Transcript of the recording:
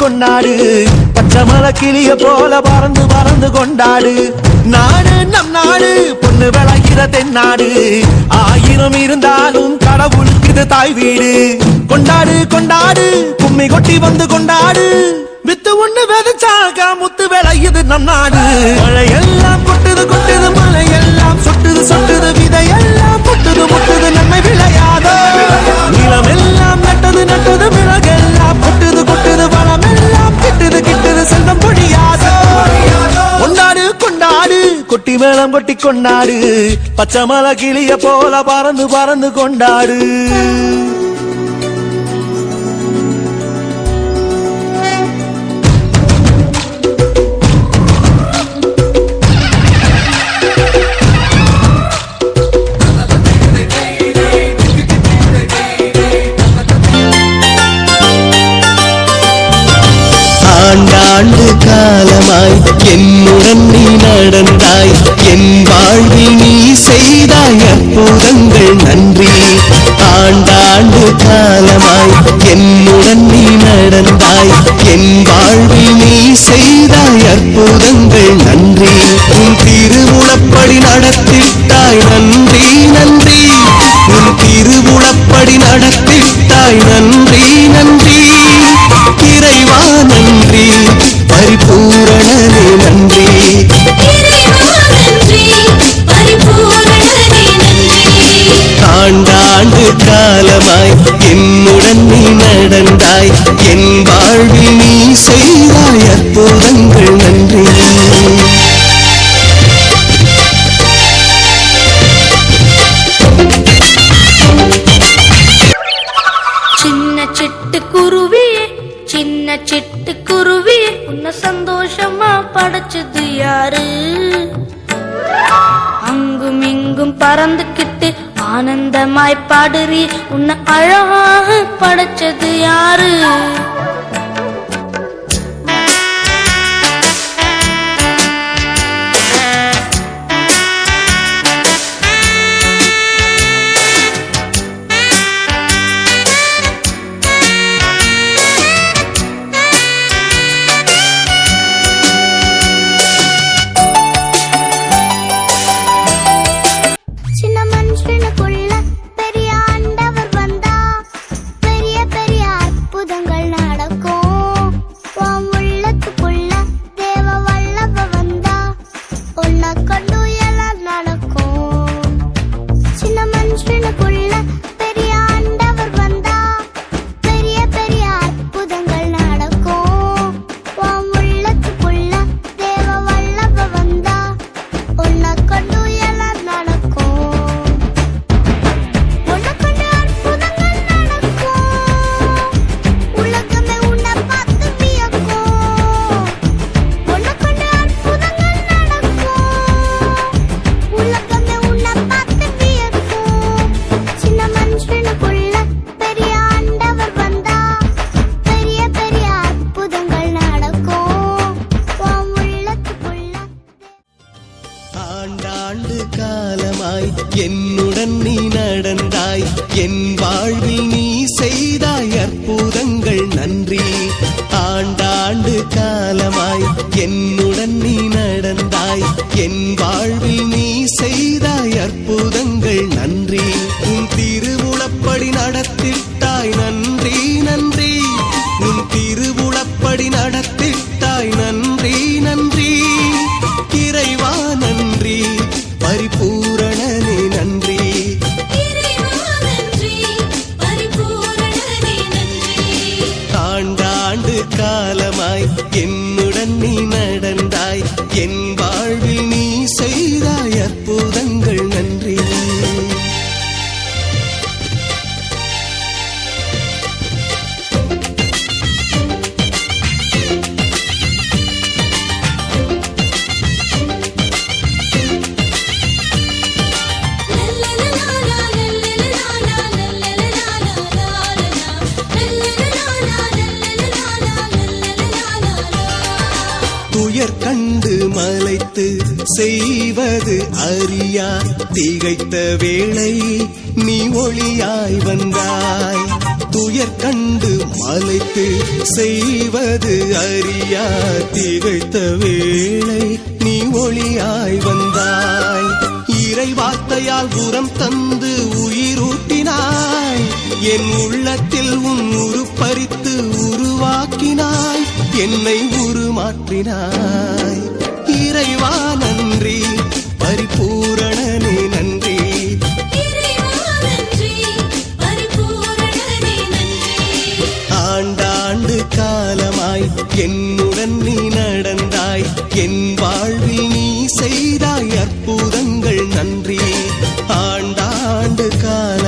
கொண்டாடு பச்சை மலை கிளிய போல பறந்து பறந்து கொண்டாடு நாடு நம் நாடு பொண்ணு விளைகிற தென்னாடு ஆயிரம் இருந்தாலும் கடவுளுக்கு இது தாய் வீடு கொண்டாடு கொண்டாடு கும்மி கொட்டி வந்து கொண்டாடு வித்து ஒண்ணு விதைச்சாக்கா முத்து விளையுது நம் நாடு மழையெல்லாம் கொட்டுது கொட்டுது மலையெல்லாம் சொட்டுது சொட்டுது விதையெல்லாம் முட்டுது முட்டுது நன்மை விளையாதோ நிலமெல்லாம் நட்டது நட்டது மிளகெல்லாம் கொட்டுது கொட்டுது வளமெல்லாம் கிட்டுது கிட்டுது செல்வம் பொழியாதோ கொண்டாடு கொண்டாடு கொட்டி மேளம் கொட்டி கொண்டாடு பச்சை மலை கிளிய போல பறந்து பறந்து கொண்டாடு ஆண்டாண்டு காலமாய் என்னுடன் நீ நடந்தாய் என் வாழ்வில் நீ செய்தாய் அற்புதங்கள் நன்றி ஆண்டாண்டு காலமாய் என்னுடன் நீ நடந்தாய் என் வாழ்வில் நீ செய்தாய் அற்புதங்கள் நன்றி உன் திருவுளப்படி நடத்திட்டாய் நன்றி நன்றி உன் திருவுளப்படி நடத்திட்டாய் நன்றி நன்றி இறைவா நன்றி பரிபூரணனே நன்றி ஆண்டாண்டு காலமாய் என்னுடன் நீ நடந்தாய் என் வாழ்வில் நீ செய்தாய் அற்புதங்கள் நன்றி சின்ன சிட்டுக்குருவி உன்னை சந்தோஷமா படைச்சது யாரு அங்கும் இங்கும் பறந்துக்கிட்டு ஆனந்தமாய் பாடுறி உன்னை அழகாக படைச்சது யாரு என்னுடன் நீ நடந்தாய் என் வாழ்வில் நீ செய்தாய் அற்புதங்கள் நன்றி ஆண்டாண்டு காலமாய் என்னுடன் நீ நடந்தாய் என் வாழ்வில் நீ செய்தாய் அற்புதங்கள் நன்றி உன் திருவுளப்படி நடத்திட்டாய் நன்றி நன்றி உன் திருவுளப்படி நடத்திட்டாய் நன்றி நன்றி இறைவா நன்றி பரிபூரணனே நன்றி ஆண்டாண்டு காலமாய் என்னுடன் நீ நடந்தாய் என் வாழ்வில் நீ செய்தாய் அற்புதங்கள் நன்றி கண்டு மலைத்து செய்வது அறியா திகைத்த வேளை நீ ஒளியாய் வந்தாய் துயர் கண்டு மலைத்து செய்வது அறியா திகைத்த வேளை நீ ஒளியாய் வந்தாய். இறை வார்த்தையால் உரம் தந்து உயிரூட்டினாய். என் உள்ளத்தில் உன் உருப்பறித்து உருவாக்கினாய். என்னை உருமாற்றினாய். இறைவா நன்றி, பரிபூரணனே நன்றி. ஆண்டாண்டு காலமாய் என்னுடன் நீ நடந்தாய். என் வாழ்வில் நீ செய்தாய் அற்புத